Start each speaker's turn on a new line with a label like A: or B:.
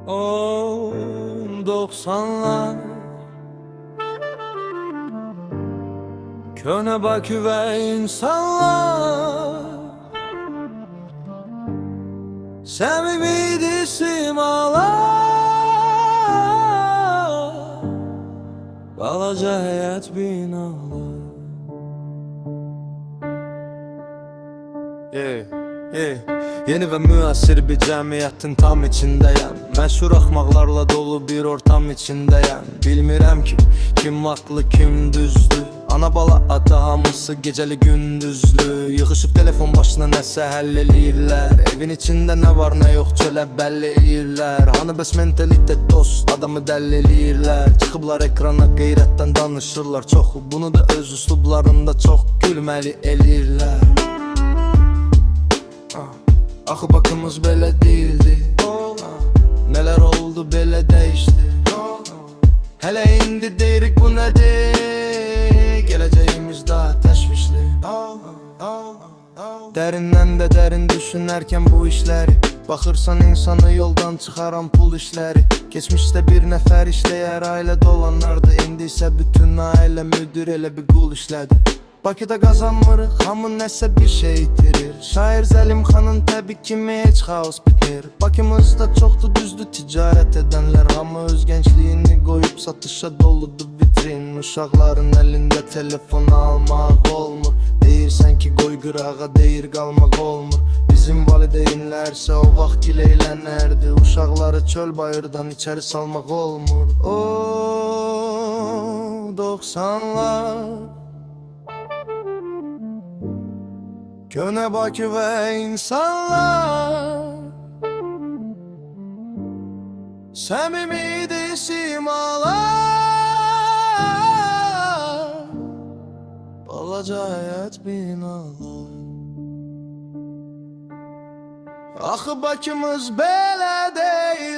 A: O 90'lar Köne Bakü ve insanlar Samimiydi simalar Balaca hayat binalar Yeni ve müasir bir cəmiyyətin tam içindəyəm. Məşhur axmaqlarla dolu bir ortam içindəyəm. Bilmirəm ki, kim haqlı, kim düzdür. Ana bala ata hamısı gecəli gündüzlü. Yığışıb telefon başına nəsə həll eləyirlər. Evin içində nə var nə yox çölə bəlli eləyirlər. Hani bəs mentalitet dost adamı dəll eləyirlər. Çıxıblar ekrana qeyrətdən danışırlar çoxu. Bunu da öz üslublarında çox gülməli eləyirlər. Axı bakımız belə değildi. Neler oldu belə dəyişdi. Hələ indi deyirik bu nədir. Gələcəyimiz daha təşvişli. Dərindən də dərin düşünərkən bu işləri baxırsan insanı yoldan çıxaran pul işləri. Keçmişdə bir nəfər işləyər ailədə olanlardı. İndi isə bütün ailə müdür elə bir qul işlədi. Bakıda qazanmırıq, hamı nəsə bir şey itirir. Şair Zəlimxanın təbii kimi heç xaos bitmir. Bakımızda çoxdur düzdür ticarət edənlər. Hamı öz gəncliyini qoyub satışa doludur vitrin. Uşaqların əlində telefon almaq olmur. Deyirsən ki qoy qırağa, deyir qalmaq olmur. Bizim valideynlərsə o vaxt gileylənərdi. Uşaqları çöl bayırdan içəri salmaq olmur. O 90'lar Köne Bakü ve insanlar Samimiydi simalar Balaca hayat binalar Axı Bakımız belə deyil.